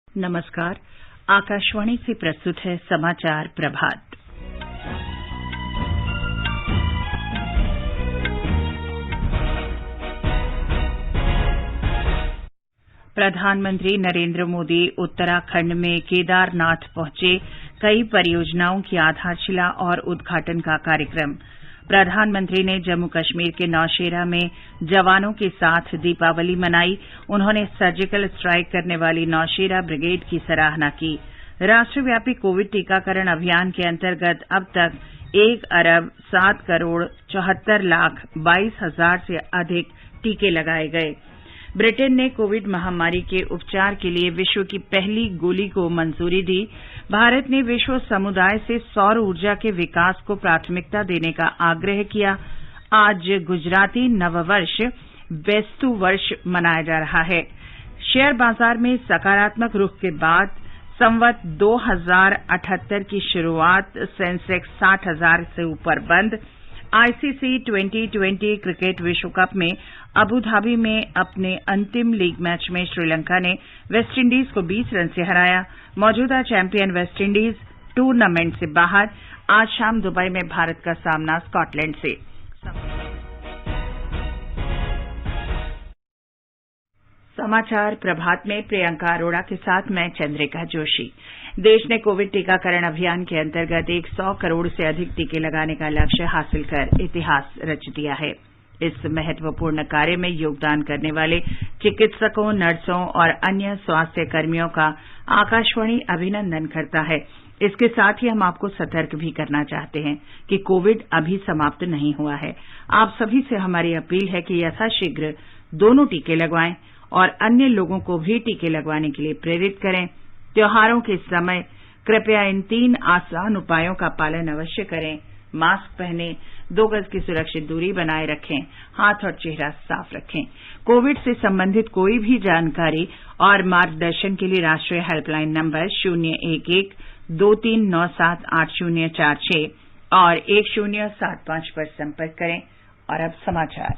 नमस्कार। आकाशवाणी से प्रस्तुत है समाचार प्रभात। प्रधानमंत्री नरेंद्र मोदी उत्तराखंड में केदारनाथ पहुंचे, कई परियोजनाओं की आधारशिला और उद्घाटन का कार्यक्रम। प्रधानमंत्री ने जम्मू कश्मीर के नौशेरा में जवानों के साथ दीपावली मनाई। उन्होंने सर्जिकल स्ट्राइक करने वाली नौशेरा ब्रिगेड की सराहना की। राष्ट्रव्यापी कोविड टीकाकरण अभियान के अंतर्गत अब तक 1,07,74,22,000 से अधिक टीके लगाए गए। ब्रिटेन ने कोविड महामारी के उपचार के लिए विश्व की पहली गोली को मंजूरी दी। भारत ने विश्व समुदाय से सौर ऊर्जा के विकास को प्राथमिकता देने का आग्रह किया। आज गुजराती नववर्ष बेस्तु वर्ष मनाया जा रहा है। शेयर बाजार में सकारात्मक रुख के बाद संवत 2078 की शुरुआत, सेंसेक्स 60,000 से ऊपर बंद। आईसीसी T20 क्रिकेट विश्व कप में अबुधाबी में अपने अंतिम लीग मैच में श्रीलंका ने वेस्टइंडीज को 20 रन से हराया। मौजूदा चैंपियन वेस्टइंडीज टूर्नामेंट से बाहर। आज शाम दुबई में भारत का सामना स्कॉटलैंड से। समाचार प्रभात में प्रियंका अरोड़ा के साथ मैं चंद्रिका जोशी। देश ने कोविड टीकाकरण अभियान के अंतर्गत 100 करोड़ से अधिक टीके लगाने का लक्ष्य हासिल कर इतिहास रच दिया है। इस महत्वपूर्ण कार्य में योगदान करने वाले चिकित्सकों, नर्सों और अन्य स्वास्थ्य कर्मियों का आकाशवाणी अभिनंदन करता है। इसके साथ ही हम आपको सतर्क भी करना चाहते हैं कि कोविड अभी समाप्त नहीं हुआ है। आप सभी से हमारी अपील है कि यथाशीघ्र दोनों टीके लगवाएं और अन्य लोगों को भी टीके लगवाने के लिए प्रेरित करें। त्योहारों के समय कृपया इन 3 आसान उपायों का पालन अवश्य करें। मास्क पहनें, 2 गज की सुरक्षित दूरी बनाए रखें, हाथ और चेहरा साफ रखें। कोविड से संबंधित कोई भी जानकारी और मार्गदर्शन के लिए राष्ट्रीय हेल्पलाइन नंबर 011-2397-8046 और 1075 पर संपर्क करें। और अब समाचार।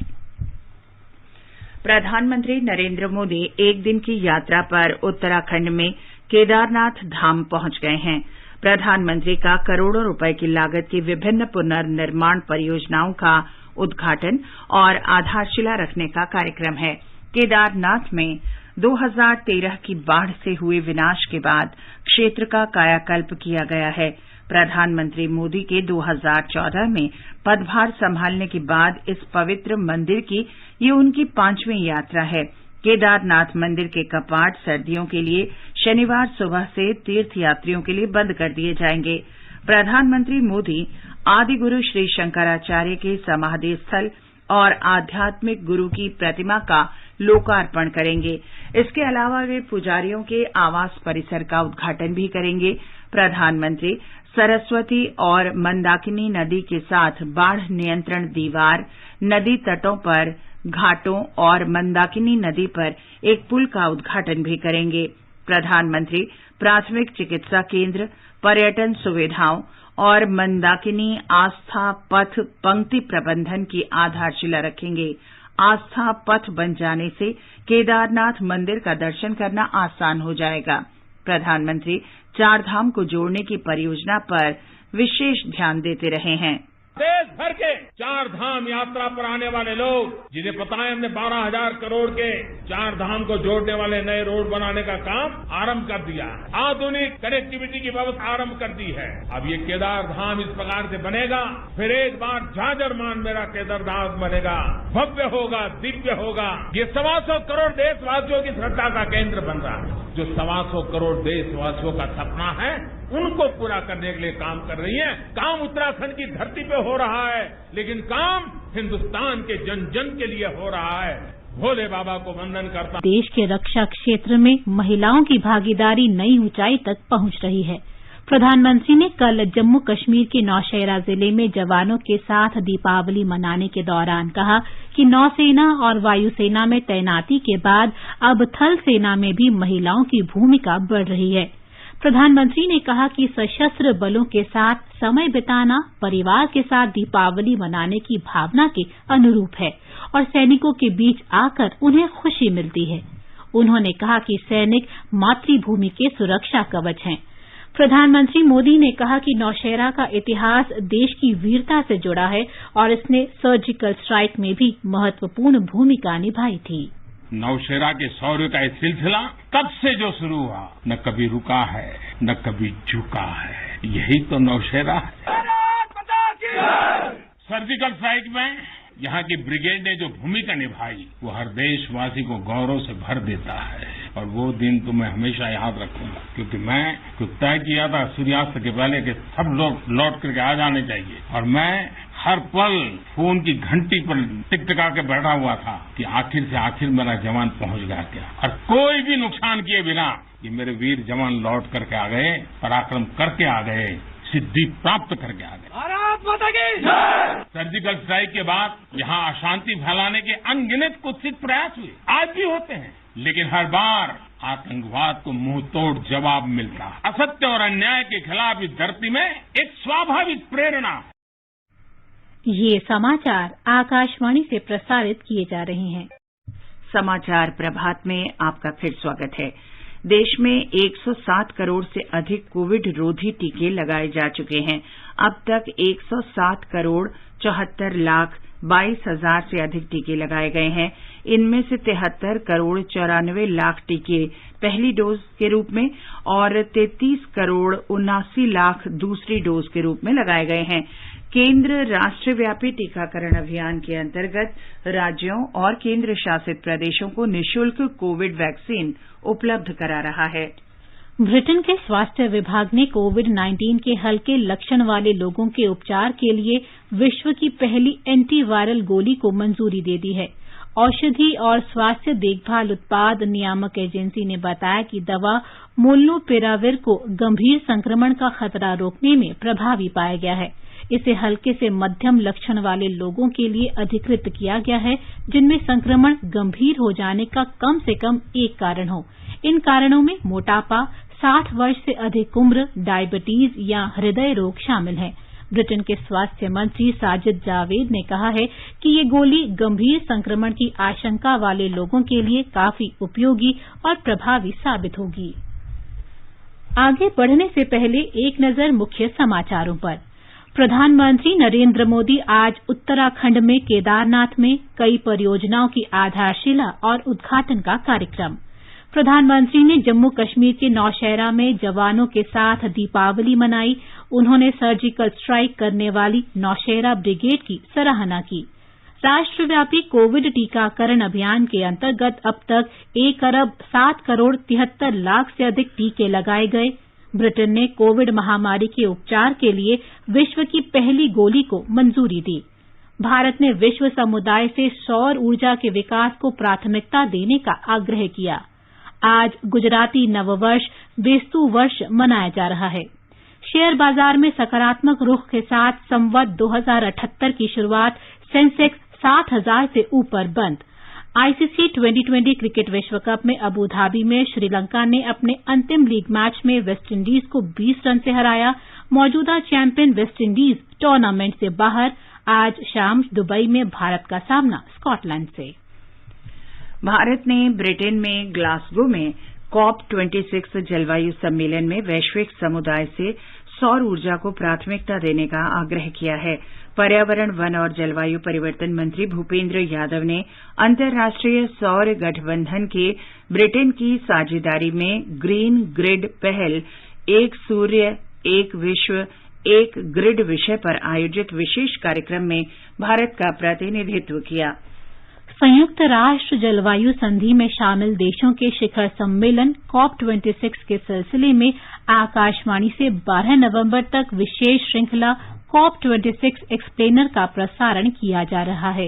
प्रधानमंत्री नरेंद्र मोदी एक दिन की यात्रा पर उत्तराखंड में केदारनाथ धाम पहुंच गए हैं। प्रधानमंत्री का करोड़ों रुपए की लागत की विभिन्न पुनर्निर्माण परियोजनाओं का उद्घाटन और आधारशिला रखने का कार्यक्रम है। केदारनाथ में 2013 की बाढ़ से हुए विनाश के बाद क्षेत्र का कायाकल्प किया गया है। प्रधानमंत्री मोदी के 2014 में पदभार संभालने के बाद इस पवित्र मंदिर की ये उनकी 5वीं यात्रा है। केदारनाथ मंदिर के कपाट सर्दियों के लिए शनिवार सुबह से तीर्थयात्रियों के लिए बंद कर दिए जाएंगे। प्रधानमंत्री मोदी आदि गुरु श्री शंकराचार्य के समाधि स्थल और आध्यात्मिक गुरु की प्रतिमा का लोकार्पण करेंगे। इसके अलावा वे पुजारियों के आवास परिसर का उद्घाटन भी करेंगे। प्रधानमंत्री सरस्वती और मंदाकिनी नदी के साथ बाढ़ नियंत्रण दीवार, नदी तटों पर घाटों और मंदाकिनी नदी पर एक पुल का उद्घाटन भी करेंगे। प्रधानमंत्री प्राथमिक चिकित्सा केंद्र, पर्यटन सुविधाओं और मंदाकिनी आस्था पथ पंक्ति प्रबंधन की आधारशिला रखेंगे। आस्था पथ बन जाने से केदारनाथ मंदिर का दर्शन करना आसान हो जाएगा। प्रधानमंत्री 4 धाम को जोड़ने की परियोजना पर विशेष ध्यान देते रहे हैं। देश भर के 4 धाम यात्रा पर आने वाले लोग, जिन्हें पता है हमने 12,000 करोड़ के 4 धाम को जोड़ने वाले नए रोड बनाने का काम आरंभ कर दिया है। आधुनिक कनेक्टिविटी की व्यवस्था आरंभ कर दी है। अब ये केदार धाम इस प्रकार से बनेगा, फिर एक बार झाझरमान मेरा केदारनाथ बनेगा, भव्य होगा, दिव्य होगा। ये 125 करोड़ देशवासियों की श्रद्धा का केंद्र बन रहा है। जो 125 करोड़ देशवासियों का सपना है, उनको पूरा करने के लिए काम कर रही है। काम उत्तराखंड की धरती पे हो रहा है, लेकिन काम हिंदुस्तान के जन जन के लिए हो रहा है। भोले बाबा को वंदन करता। देश के रक्षा क्षेत्र में महिलाओं की भागीदारी नई ऊंचाई तक पहुंच रही है। प्रधानमंत्री ने कल जम्मू कश्मीर के नौशेरा जिले में जवानों के साथ दीपावली मनाने के दौरान कहा कि नौसेना और वायुसेना में तैनाती के बाद अब थल सेना में भी महिलाओं की भूमिका बढ़ रही है। प्रधानमंत्री ने कहा कि सशस्त्र बलों के साथ समय बिताना परिवार के साथ दीपावली मनाने की भावना के अनुरूप है और सैनिकों के बीच आकर उन्हें खुशी मिलती है। उन्होंने कहा कि सैनिक मातृभूमि के सुरक्षा कवच हैं। प्रधानमंत्री मोदी ने कहा कि नौशेरा का इतिहास देश की वीरता से जुड़ा है और इसने सर्जिकल स्ट्राइक में भी महत्वपूर्ण भूमिका निभाई थी। नौशेरा के शौर्य का ये सिलसिला तब से जो शुरू हुआ, न कभी रुका है, न कभी झुका है। यही तो नौशेरा है। सर्जिकल स्ट्राइक में यहाँ की ब्रिगेड ने जो भूमिका निभाई, वो हर देशवासी को गौरव से भर देता है। और वो दिन तो मैं हमेशा याद रखूंगा, क्योंकि मैं तय किया था सूर्यास्त के पहले कि सब लोग लौट करके आ जाने चाहिए। और मैं हर पल फोन की घंटी पर टिकटिका के बैठा हुआ था कि आखिर से आखिर मेरा जवान पहुंच गया क्या। और कोई भी नुकसान किए बिना ये मेरे वीर जवान लौट करके आ गए, पराक्रम करके आ गए, सिद्धि प्राप्त करके आ गए। भारत माता की जय। सर्जिकल स्ट्राइक के बाद यहाँ अशांति फैलाने के अनगिनत कुत्सित प्रयास हुए, आज भी होते हैं, लेकिन हर बार आतंकवाद को मुंह तोड़ जवाब मिलता। असत्य और अन्याय के खिलाफ इस धरती में एक स्वाभाविक प्रेरणा। ये समाचार आकाशवाणी से प्रसारित किए जा रहे हैं। समाचार प्रभात में आपका फिर स्वागत है। देश में 107 करोड़ से अधिक कोविड रोधी टीके लगाए जा चुके हैं। अब तक 107 करोड़ 74 लाख 22 हजार से अधिक टीके लगाए गए हैं। इनमें से 73 करोड़ 94 लाख टीके पहली डोज के रूप में और 33 करोड़ 79 लाख दूसरी डोज के रूप में लगाए गए हैं। केंद्र राष्ट्रव्यापी टीकाकरण अभियान के अंतर्गत राज्यों और केंद्र शासित प्रदेशों को निःशुल्क कोविड वैक्सीन उपलब्ध करा रहा है। ब्रिटेन के स्वास्थ्य विभाग ने कोविड-19 के हल्के लक्षण वाले लोगों के उपचार के लिए विश्व की पहली एंटीवायरल गोली को मंजूरी दे दी है। औषधि और स्वास्थ्य देखभाल उत्पाद नियामक एजेंसी ने बताया कि दवा मोलनुपिराविर को गंभीर संक्रमण का खतरा रोकने में प्रभावी पाया गया है। इसे हल्के से मध्यम लक्षण वाले लोगों के लिए अधिकृत किया गया है, जिनमें संक्रमण गंभीर हो जाने का कम से कम एक कारण हो। इन कारणों में मोटापा, 60 वर्ष से अधिक उम्र, डायबिटीज या हृदय रोग शामिल हैं। ब्रिटेन के स्वास्थ्य मंत्री साजिद जावेद ने कहा है कि ये गोली गंभीर संक्रमण की आशंका वाले लोगों के लिए काफी उपयोगी और प्रभावी साबित होगी। आगे बढ़ने से पहले एक नजर मुख्य समाचारों पर। प्रधानमंत्री नरेंद्र मोदी आज उत्तराखंड में केदारनाथ में कई परियोजनाओं की आधारशिला और उद्घाटन का कार्यक्रम। प्रधानमंत्री ने जम्मू कश्मीर के नौशेरा में जवानों के साथ दीपावली मनाई। उन्होंने सर्जिकल स्ट्राइक करने वाली नौशेरा ब्रिगेड की सराहना की। राष्ट्रव्यापी कोविड टीकाकरण अभियान के अंतर्गत अब तक 1 अरब 7 करोड़ 73 लाख से अधिक टीके लगाए गए। ब्रिटेन ने कोविड महामारी के उपचार के लिए विश्व की पहली गोली को मंजूरी दी। भारत ने विश्व समुदाय से सौर ऊर्जा के विकास को प्राथमिकता देने का आग्रह किया। आज गुजराती नववर्ष बेस्तु वर्ष मनाया जा रहा है। शेयर बाजार में सकारात्मक रुख के साथ संवत 2078 की शुरुआत, सेंसेक्स 60,000 से ऊपर बंद। आईसीसी 2020 क्रिकेट विश्व कप में अबू धाबी में श्रीलंका ने अपने अंतिम लीग मैच में वेस्टइंडीज को 20 रन से हराया। मौजूदा चैंपियन वेस्टइंडीज टूर्नामेंट से बाहर। आज शाम दुबई में भारत का सामना स्कॉटलैंड से। भारत ने ब्रिटेन में ग्लासगो में COP26 जलवायु सम्मेलन में वैश्विक समुदाय से सौर ऊर्जा को प्राथमिकता देने का आग्रह किया है। पर्यावरण, वन और जलवायु परिवर्तन मंत्री भूपेंद्र यादव ने अंतर्राष्ट्रीय सौर गठबंधन के ब्रिटेन की साझेदारी में ग्रीन ग्रिड पहल एक सूर्य एक विश्व एक ग्रिड विषय पर आयोजित विशेष कार्यक्रम में भारत का प्रतिनिधित्व किया। संयुक्त राष्ट्र जलवायु संधि में शामिल देशों के शिखर सम्मेलन COP26 के सिलसिले में आकाशवाणी से 12 नवंबर तक विशेष श्रृंखला COP26 एक्सप्लेनर का प्रसारण किया जा रहा है।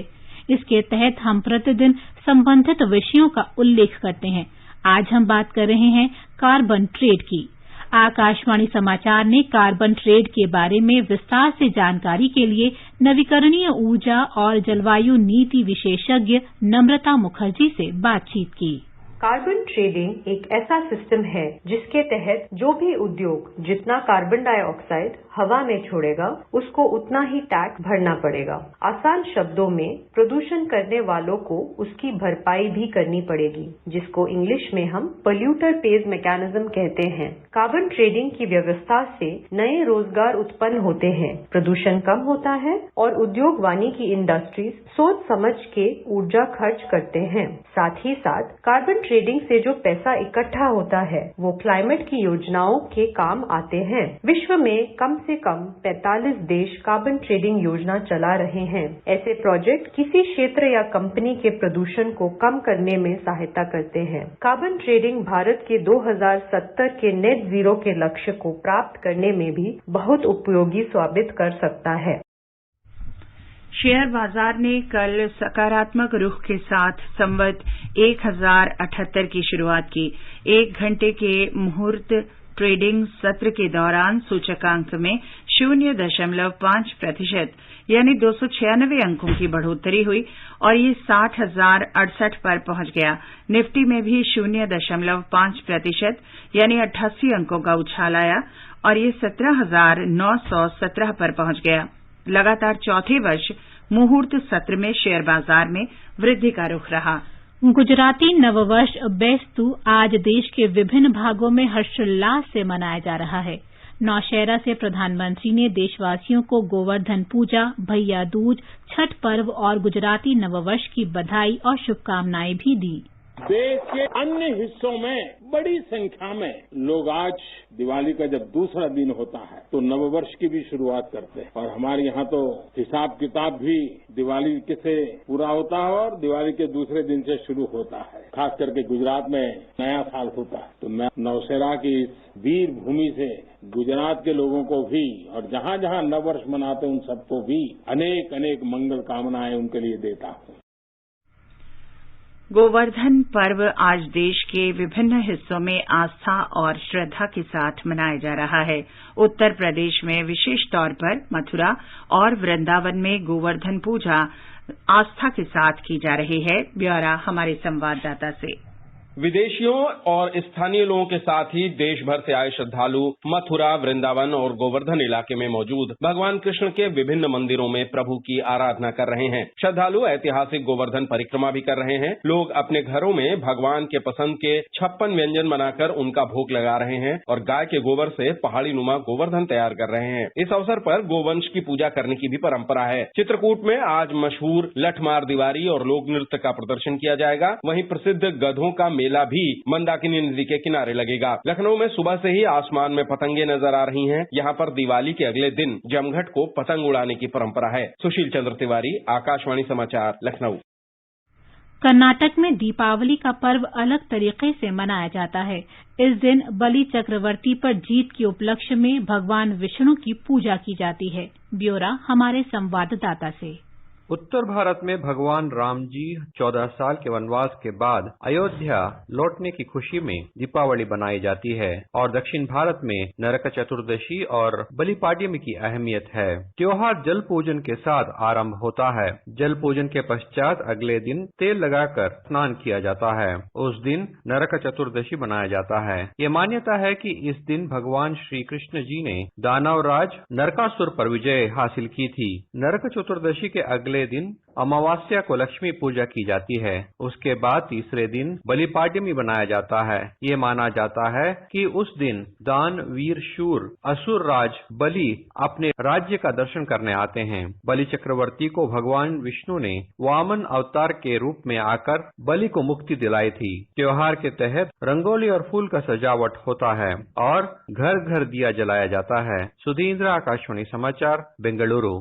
इसके तहत हम प्रतिदिन संबंधित विषयों का उल्लेख करते हैं। आज हम बात कर रहे हैं कार्बन ट्रेड की। आकाशवाणी समाचार ने कार्बन ट्रेड के बारे में विस्तार से जानकारी के लिए नवीकरणीय ऊर्जा और जलवायु नीति विशेषज्ञ नम्रता मुखर्जी से बातचीत की। कार्बन ट्रेडिंग एक ऐसा सिस्टम है जिसके तहत जो भी उद्योग जितना कार्बन डाइऑक्साइड हवा में छोड़ेगा उसको उतना ही टैक्स भरना पड़ेगा। आसान शब्दों में प्रदूषण करने वालों को उसकी भरपाई भी करनी पड़ेगी, जिसको इंग्लिश में हम पोल्यूटर पेज मैकेनिज्म कहते हैं। कार्बन ट्रेडिंग की व्यवस्था से नए रोजगार उत्पन्न होते हैं, प्रदूषण कम होता है और उद्योग वानिकी इंडस्ट्रीज सोच समझ के ऊर्जा खर्च करते हैं। साथ ही साथ कार्बन ट्रेडिंग से जो पैसा इकट्ठा होता है वो क्लाइमेट की योजनाओं के काम आते हैं। विश्व में कम से कम 45 देश कार्बन ट्रेडिंग योजना चला रहे हैं। ऐसे प्रोजेक्ट किसी क्षेत्र या कंपनी के प्रदूषण को कम करने में सहायता करते हैं। कार्बन ट्रेडिंग भारत के 2070 के नेट जीरो के लक्ष्य को प्राप्त करने में भी बहुत उपयोगी साबित कर सकता है। शेयर बाजार ने कल सकारात्मक रुख के साथ संवत 1078 की शुरुआत की। 1 घंटे के मुहूर्त ट्रेडिंग सत्र के दौरान सूचकांक में 0.5% यानी 296 अंकों की बढ़ोतरी हुई और ये 60,068 पर पहुंच गया। निफ्टी में भी 0.5% यानी 88 अंकों का उछाल आया और ये 17,917 पर पहुंच गया। लगातार चौथे वर्ष मुहूर्त सत्र में शेयर बाजार में वृद्धि का रुख रहा। गुजराती नववर्ष बेस्तु आज देश के विभिन्न भागों में हर्षोल्लास से मनाया जा रहा है। नौशेरा से प्रधानमंत्री ने देशवासियों को गोवर्धन पूजा, भैया दूज, छठ पर्व और गुजराती नववर्ष की बधाई और शुभकामनाएं भी दी। देश के अन्य हिस्सों में बड़ी संख्या में लोग आज दिवाली का जब दूसरा दिन होता है तो नववर्ष की भी शुरुआत करते हैं और हमारे यहाँ तो हिसाब किताब भी दिवाली से पूरा होता है और दिवाली के दूसरे दिन से शुरू होता है। खास करके गुजरात में नया साल होता है तो मैं नौशेरा की इस वीर भूमि से गुजरात के लोगों को भी और जहाँ जहाँ नववर्ष मनाते उन सबको भी अनेक अनेक मंगल कामनाएं उनके लिए देता हूँ। गोवर्धन पर्व आज देश के विभिन्न हिस्सों में आस्था और श्रद्धा के साथ मनाया जा रहा है। उत्तर प्रदेश में विशेष तौर पर मथुरा और वृंदावन में गोवर्धन पूजा आस्था के साथ की जा रही है। ब्यौरा हमारे संवाददाता से। विदेशियों और स्थानीय लोगों के साथ ही देश भर से आए श्रद्धालु मथुरा, वृंदावन और गोवर्धन इलाके में मौजूद भगवान कृष्ण के विभिन्न मंदिरों में प्रभु की आराधना कर रहे हैं। श्रद्धालु ऐतिहासिक गोवर्धन परिक्रमा भी कर रहे हैं। लोग अपने घरों में भगवान के पसंद के 56 व्यंजन बनाकर उनका भोग लगा रहे हैं और गाय के गोबर से पहाड़ी नुमा गोवर्धन तैयार कर रहे हैं। इस अवसर पर गोवंश की पूजा करने की भी परंपरा है। चित्रकूट में आज मशहूर लठमार दीवारी और लोक नृत्य का प्रदर्शन किया जाएगा। वहीं प्रसिद्ध गधों का मेला भी मंदाकिनी नदी के किनारे लगेगा। लखनऊ में सुबह से ही आसमान में पतंगे नजर आ रही हैं। यहाँ पर दिवाली के अगले दिन जमघट को पतंग उड़ाने की परंपरा है। सुशील चंद्र तिवारी, आकाशवाणी समाचार, लखनऊ। कर्नाटक में दीपावली का पर्व अलग तरीके से मनाया जाता है। इस दिन बलि चक्रवर्ती पर जीत के उपलक्ष्य में भगवान विष्णु की पूजा की जाती है। ब्यौरा हमारे संवाददाता से। उत्तर भारत में भगवान राम जी 14 साल के वनवास के बाद अयोध्या लौटने की खुशी में दीपावली बनाई जाती है और दक्षिण भारत में नरक चतुर्दशी और बलि पाड्यमी की अहमियत है। त्योहार जल पूजन के साथ आरंभ होता है। जल पूजन के पश्चात अगले दिन तेल लगाकर स्नान किया जाता है। उस दिन नरक चतुर्दशी मनाया जाता है। ये मान्यता है कि इस दिन भगवान श्री कृष्ण जी ने दानवराज नरकासुर पर विजय हासिल की थी। नरक चतुर्दशी के अगले दिन अमावस्या को लक्ष्मी पूजा की जाती है। उसके बाद तीसरे दिन बलि पाड्यमी बनाया जाता है। ये माना जाता है कि उस दिन दान वीर शूर असुर राज बलि अपने राज्य का दर्शन करने आते हैं। बलि चक्रवर्ती को भगवान विष्णु ने वामन अवतार के रूप में आकर बलि को मुक्ति दिलाई थी। त्योहार के तहत रंगोली और फूल का सजावट होता है और घर घर दिया जलाया जाता है। सुधींद्र, आकाशवाणी समाचार, बेंगलुरु।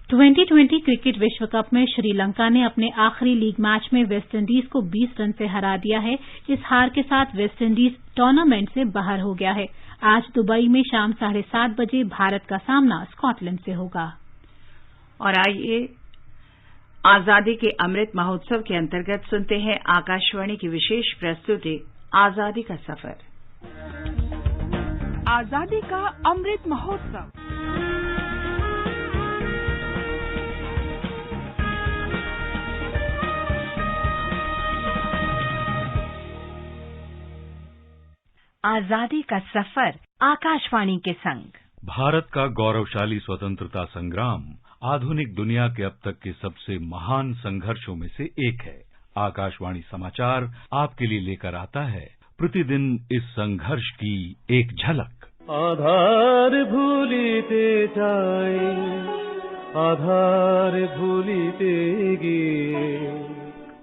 2020 क्रिकेट विश्व कप में श्रीलंका ने अपने आखिरी लीग मैच में वेस्टइंडीज को 20 रन से हरा दिया है। इस हार के साथ वेस्टइंडीज टूर्नामेंट से बाहर हो गया है। आज दुबई में शाम 7:30 बजे भारत का सामना स्कॉटलैंड से होगा। और आइए आजादी के अमृत महोत्सव के अंतर्गत सुनते हैं आकाशवाणी की विशेष प्रस्तुति आजादी का सफर। आजादी का अमृत महोत्सव। आजादी का सफर आकाशवाणी के संग। भारत का गौरवशाली स्वतंत्रता संग्राम आधुनिक दुनिया के अब तक के सबसे महान संघर्षों में से एक है। आकाशवाणी समाचार आपके लिए लेकर आता है प्रतिदिन इस संघर्ष की एक झलक। आधार भूलिते जाए, आधार भूलिते गिए।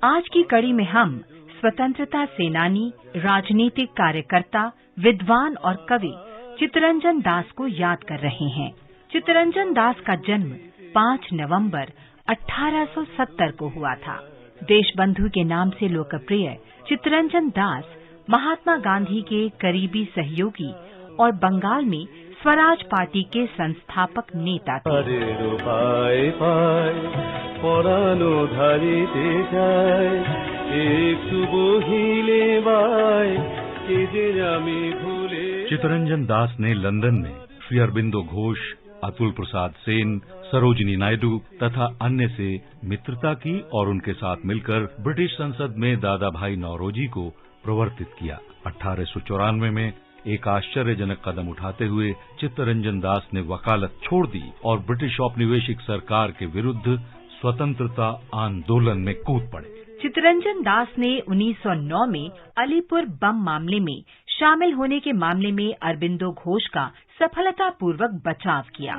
आज की कड़ी में हम स्वतंत्रता सेनानी, राजनीतिक कार्यकर्ता, विद्वान और कवि चित्तरंजन दास को याद कर रहे हैं। चित्तरंजन दास का जन्म 5 नवंबर 1870 को हुआ था। देशबंधु के नाम से लोकप्रिय चित्तरंजन दास महात्मा गांधी के करीबी सहयोगी और बंगाल में स्वराज पार्टी के संस्थापक नेता थे। चित्तरंजन दास ने लंदन में श्री अरबिंदो घोष, अतुल प्रसाद सेन, सरोजिनी नायडू तथा अन्य से मित्रता की और उनके साथ मिलकर ब्रिटिश संसद में दादा भाई नौरोजी को प्रवर्तित किया। 1894 में एक आश्चर्यजनक कदम उठाते हुए चित्तरंजन दास ने वकालत छोड़ दी और ब्रिटिश औपनिवेशिक सरकार के विरुद्ध स्वतंत्रता आंदोलन में कूद पड़े। चित्तरंजन दास ने 1909 में अलीपुर बम मामले में शामिल होने के मामले में अरबिंदो घोष का सफलतापूर्वक बचाव किया।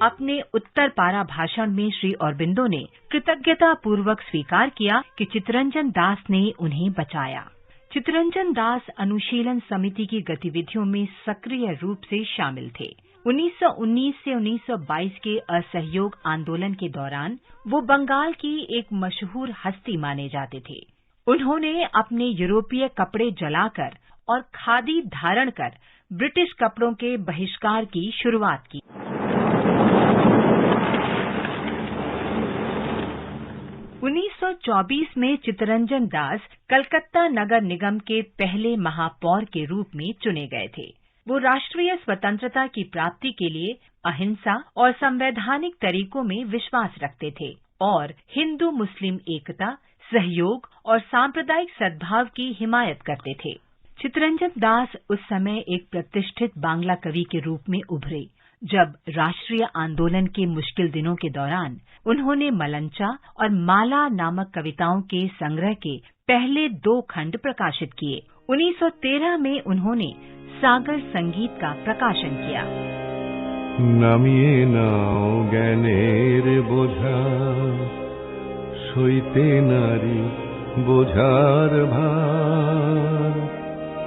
अपने उत्तर पारा भाषण में श्री अरबिंदो ने कृतज्ञता पूर्वक स्वीकार किया कि चित्तरंजन दास ने उन्हें बचाया। चित्तरंजन दास अनुशीलन समिति की गतिविधियों में सक्रिय रूप से शामिल थे। 1919 से 1922 के असहयोग आंदोलन के दौरान वो बंगाल की एक मशहूर हस्ती माने जाते थे। उन्होंने अपने यूरोपीय कपड़े जलाकर और खादी धारण कर ब्रिटिश कपड़ों के बहिष्कार की शुरुआत की। 1924 में चित्तरंजन दास कलकत्ता नगर निगम के पहले महापौर के रूप में चुने गए थे। वो राष्ट्रीय स्वतंत्रता की प्राप्ति के लिए अहिंसा और संवैधानिक तरीकों में विश्वास रखते थे और हिंदू मुस्लिम एकता, सहयोग और सांप्रदायिक सद्भाव की हिमायत करते थे। चित्तरंजन दास उस समय एक प्रतिष्ठित बांग्ला कवि के रूप में उभरे। जब राष्ट्रीय आंदोलन के मुश्किल दिनों के दौरान उन्होंने मलंचा और माला नामक कविताओं के संग्रह के पहले 2 खंड प्रकाशित किए। 1913 में उन्होंने सागर संगीत का प्रकाशन किया। नामिए नाओ ज्ञानेर बोझा, सইতে नारी बोझार भार,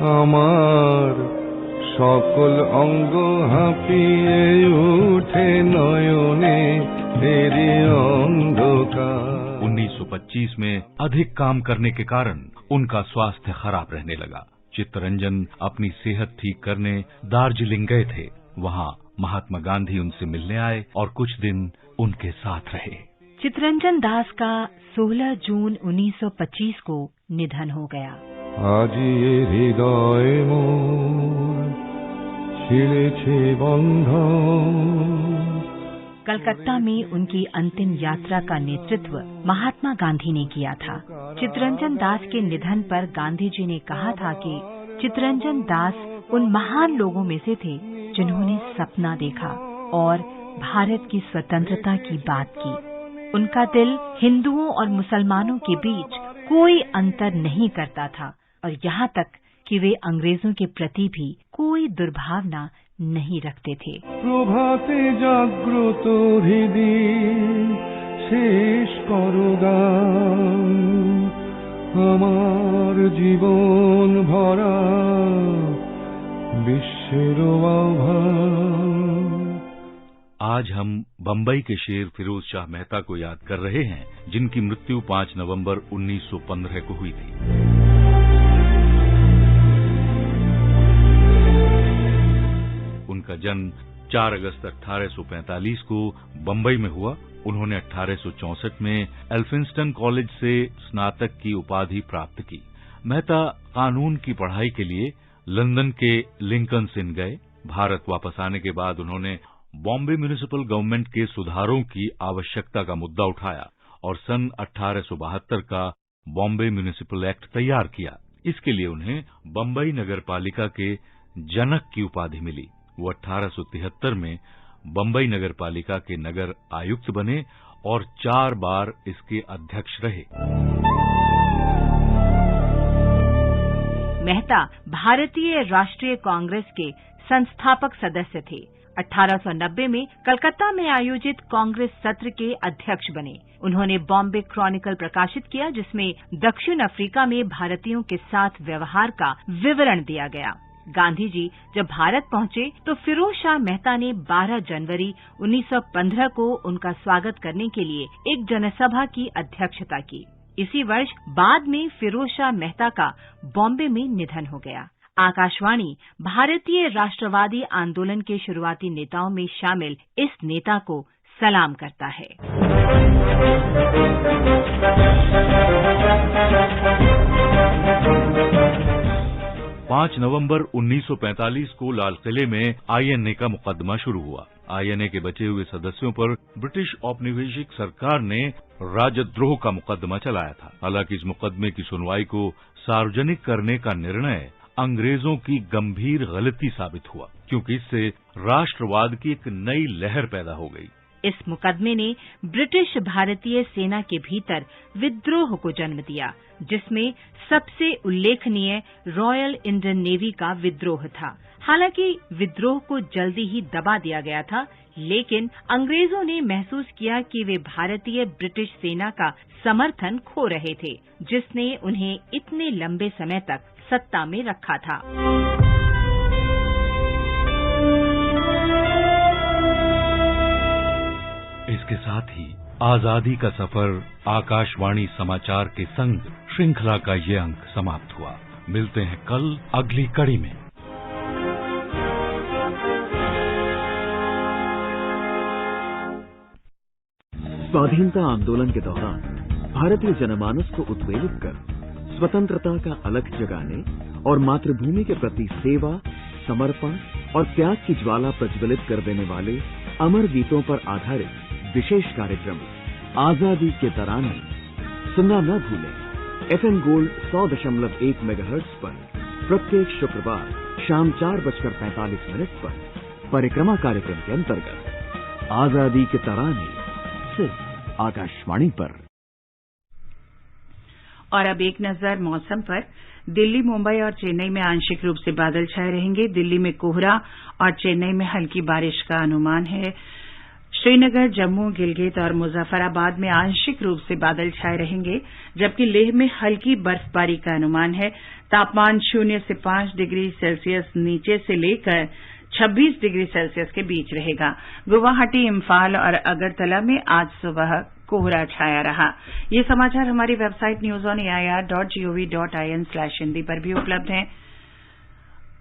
आमार सकल अंग हांपिए उठे नयने तेरे अंधकार। 1925 में अधिक काम करने के कारण उनका स्वास्थ्य खराब रहने लगा। चित्तरंजन अपनी सेहत ठीक करने दार्जिलिंग गए थे। वहां महात्मा गांधी उनसे मिलने आए और कुछ दिन उनके साथ रहे। चित्तरंजन दास का 16 जून 1925 को निधन हो गया। आज ये हृदय मोर छिड़ेछे बंधन। कलकत्ता में उनकी अंतिम यात्रा का नेतृत्व महात्मा गांधी ने किया था। चित्तरंजन दास के निधन पर गांधी जी ने कहा था कि चित्तरंजन दास उन महान लोगों में से थे जिन्होंने सपना देखा और भारत की स्वतंत्रता की बात की। उनका दिल हिंदुओं और मुसलमानों के बीच कोई अंतर नहीं करता था और यहाँ तक कि वे अंग्रेजों के प्रति भी कोई दुर्भावना नहीं रखते थे। प्रभाते जागृत हृदय शेष करो गान, हमार जीवन भरा विश्वेर आभार। आज हम बंबई के शेर फिरोज शाह मेहता को याद कर रहे हैं, जिनकी मृत्यु 5 नवंबर 1915 को हुई थी। उनका जन्म 4 अगस्त 1845 को बंबई में हुआ। उन्होंने 1864 में एल्फिंस्टन कॉलेज से स्नातक की उपाधि प्राप्त की। मेहता कानून की पढ़ाई के लिए लंदन के लिंकन्स इन गए। भारत वापस आने के बाद उन्होंने बॉम्बे म्यूनिसिपल गवर्नमेंट के सुधारों की आवश्यकता का मुद्दा उठाया और सन 1872 का बॉम्बे म्यूनिसिपल एक्ट तैयार किया। इसके लिए उन्हें बम्बई नगर पालिका के जनक की उपाधि मिली। वो 1873 में बम्बई नगर पालिका के नगर आयुक्त बने और 4 बार इसके अध्यक्ष रहे। मेहता भारतीय राष्ट्रीय कांग्रेस के संस्थापक सदस्य थे। 1890 में कलकत्ता में आयोजित कांग्रेस सत्र के अध्यक्ष बने। उन्होंने बॉम्बे क्रॉनिकल प्रकाशित किया, जिसमें दक्षिण अफ्रीका में भारतीयों के साथ व्यवहार का विवरण दिया गया। गांधी जी जब भारत पहुंचे तो फिरोज शाह मेहता ने 12 जनवरी 1915 को उनका स्वागत करने के लिए एक जनसभा की अध्यक्षता की। इसी वर्ष बाद में फिरोज शाह मेहता का बॉम्बे में निधन हो गया। आकाशवाणी भारतीय राष्ट्रवादी आंदोलन के शुरुआती नेताओं में शामिल इस नेता को सलाम करता है। 5 नवंबर 1945 को लाल किले में आईएनए का मुकदमा शुरू हुआ। आईएनए के बचे हुए सदस्यों पर ब्रिटिश औपनिवेशिक सरकार ने राजद्रोह का मुकदमा चलाया था। हालांकि इस मुकदमे की सुनवाई को सार्वजनिक करने का निर्णय अंग्रेजों की गंभीर गलती साबित हुआ, क्योंकि इससे राष्ट्रवाद की एक नई लहर पैदा हो गई। इस मुकदमे ने ब्रिटिश भारतीय सेना के भीतर विद्रोह को जन्म दिया, जिसमें सबसे उल्लेखनीय रॉयल इंडियन नेवी का विद्रोह था। हालांकि विद्रोह को जल्दी ही दबा दिया गया था, लेकिन अंग्रेजों ने महसूस किया कि वे भारतीय ब्रिटिश सेना का समर्थन खो रहे थे, जिसने उन्हें इतने लंबे समय तक सत्ता में रखा था। इसके साथ ही आजादी का सफर आकाशवाणी समाचार के संग श्रृंखला का ये अंक समाप्त हुआ। मिलते हैं कल अगली कड़ी में। स्वाधीनता आंदोलन के दौरान भारतीय जनमानस को उत्तेजित कर स्वतंत्रता का अलख जगाने और मातृभूमि के प्रति सेवा, समर्पण और त्याग की ज्वाला प्रज्वलित कर देने वाले अमर गीतों पर आधारित विशेष कार्यक्रम आजादी के तराने सुनना न भूलें। FM गोल्ड 100.1 मेगाहर्ट्ज पर प्रत्येक शुक्रवार शाम 4:45 पर परिक्रमा कार्यक्रम के अंतर्गत आजादी के तराने सिर्फ आकाशवाणी पर। और अब एक नजर मौसम पर। दिल्ली, मुंबई और चेन्नई में आंशिक रूप से बादल छाए रहेंगे। दिल्ली में कोहरा और चेन्नई में हल्की बारिश का अनुमान है। श्रीनगर, जम्मू, गिलगित और मुजफ्फराबाद में आंशिक रूप से बादल छाए रहेंगे, जबकि लेह में हल्की बर्फबारी का अनुमान है। तापमान 0 से 5 डिग्री सेल्सियस नीचे से लेकर 26 डिग्री सेल्सियस के बीच रहेगा। गुवाहाटी, इम्फाल और अगरतला में आज सुबह कोहरा छाया रहा। ये समाचार हमारी वेबसाइट newsonair.gov.in/हिंदी पर भी उपलब्ध हैं।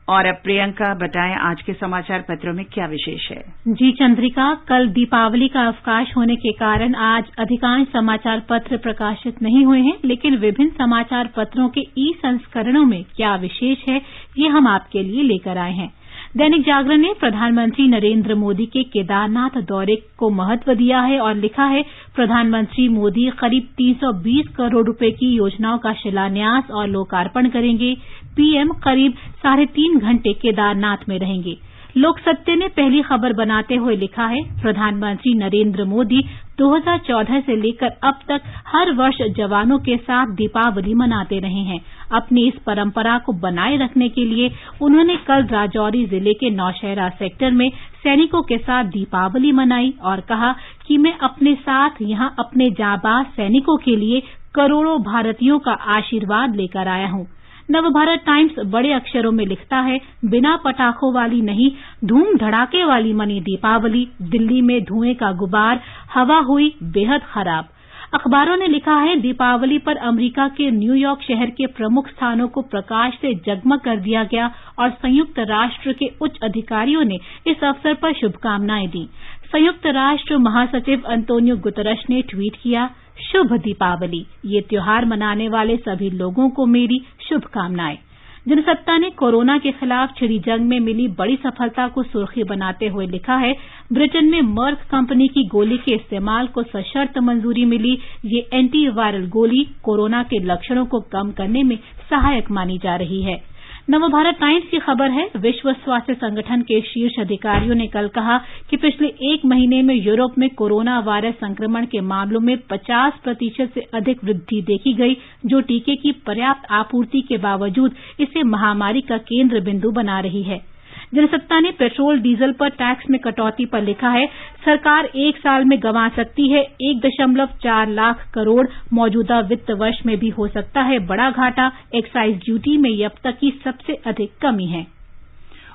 और अब प्रियंका बताएं आज के समाचार पत्रों में क्या विशेष है। जी चंद्रिका, कल दीपावली का अवकाश होने के कारण आज अधिकांश समाचार पत्र प्रकाशित नहीं हुए हैं, लेकिन विभिन्न समाचार पत्रों के ई-संस्करणों में क्या विशेष है, ये हम आपके लिए लेकर आए हैं। दैनिक जागरण ने प्रधानमंत्री नरेंद्र मोदी के केदारनाथ दौरे को महत्व दिया है और लिखा है, प्रधानमंत्री मोदी करीब 320 करोड़ रुपए की योजनाओं का शिलान्यास और लोकार्पण करेंगे। पीएम करीब 3.5 घंटे केदारनाथ में रहेंगे। लोक सत्य ने पहली खबर बनाते हुए लिखा है, प्रधानमंत्री नरेंद्र मोदी 2014 से लेकर अब तक हर वर्ष जवानों के साथ दीपावली मनाते रहे हैं। अपनी इस परंपरा को बनाए रखने के लिए उन्होंने कल राजौरी जिले के नौशहरा सेक्टर में सैनिकों के साथ दीपावली मनाई और कहा कि मैं अपने साथ यहां अपने जाबाज सैनिकों के लिए करोड़ों भारतीयों का आशीर्वाद लेकर आया हूं। नवभारत टाइम्स बड़े अक्षरों में लिखता है, बिना पटाखों वाली नहीं, धूम धड़ाके वाली मनी दीपावली। दिल्ली में धुएं का गुबार, हवा हुई बेहद खराब। अखबारों ने लिखा है, दीपावली पर अमेरिका के न्यूयॉर्क शहर के प्रमुख स्थानों को प्रकाश से जगमग कर दिया गया और संयुक्त राष्ट्र के उच्च अधिकारियों ने इस अवसर पर शुभकामनाएं दी। संयुक्त राष्ट्र महासचिव अंतोनियो गुतरश ने ट्वीट किया, शुभ दीपावली। ये त्योहार मनाने वाले सभी लोगों को मेरी शुभकामनाएं। जनसत्ता ने कोरोना के खिलाफ छिड़ी जंग में मिली बड़ी सफलता को सुर्खी बनाते हुए लिखा है, ब्रिटेन में मर्क कंपनी की गोली के इस्तेमाल को सशर्त मंजूरी मिली। ये एंटी वायरल गोली कोरोना के लक्षणों को कम करने में सहायक मानी जा रही है। नवभारत टाइम्स की खबर है, विश्व स्वास्थ्य संगठन के शीर्ष अधिकारियों ने कल कहा कि पिछले एक महीने में यूरोप में कोरोना वायरस संक्रमण के मामलों में 50% से अधिक वृद्धि देखी गई, जो टीके की पर्याप्त आपूर्ति के बावजूद इसे महामारी का केंद्र बिंदु बना रही है। जनसत्ता ने पेट्रोल डीजल पर टैक्स में कटौती पर लिखा है, सरकार एक साल में गंवा सकती है 1.4 लाख करोड़, मौजूदा वित्त वर्ष में भी हो सकता है बड़ा घाटा। एक्साइज ड्यूटी में अब तक की सबसे अधिक कमी है।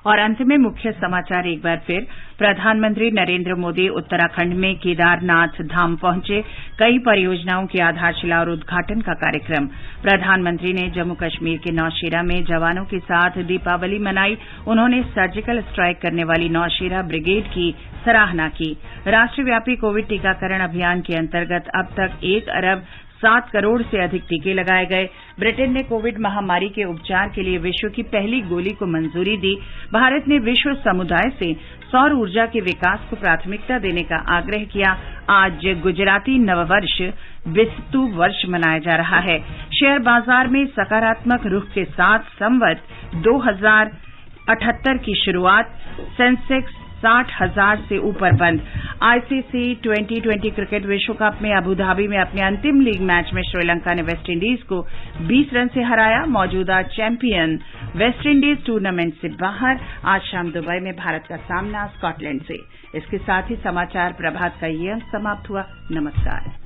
और अंत में मुख्य समाचार एक बार फिर। प्रधानमंत्री नरेंद्र मोदी उत्तराखंड में केदारनाथ धाम पहुंचे, कई परियोजनाओं की आधारशिला और उद्घाटन का कार्यक्रम। प्रधानमंत्री ने जम्मू कश्मीर के नौशेरा में जवानों के साथ दीपावली मनाई। उन्होंने सर्जिकल स्ट्राइक करने वाली नौशेरा ब्रिगेड की सराहना की। राष्ट्रव्यापी कोविड टीकाकरण अभियान के अंतर्गत अब तक 1 अरब 7 करोड़ से अधिक टीके लगाए गए। ब्रिटेन ने कोविड महामारी के उपचार के लिए विश्व की पहली गोली को मंजूरी दी। भारत ने विश्व समुदाय से सौर ऊर्जा के विकास को प्राथमिकता देने का आग्रह किया। आज गुजराती नववर्ष बिस्तु वर्ष मनाया जा रहा है। शेयर बाजार में सकारात्मक रुख के साथ संवत 2078 की शुरुआत, सेंसेक्स 60,000 से ऊपर बंद। आईसीसी T20 क्रिकेट विश्व कप में अबुधाबी में अपने अंतिम लीग मैच में श्रीलंका ने वेस्टइंडीज को 20 रन से हराया। मौजूदा चैंपियन वेस्टइंडीज टूर्नामेंट से बाहर। आज शाम दुबई में भारत का सामना स्कॉटलैंड से। इसके साथ ही समाचार प्रभात का ये अंक समाप्त हुआ। नमस्कार।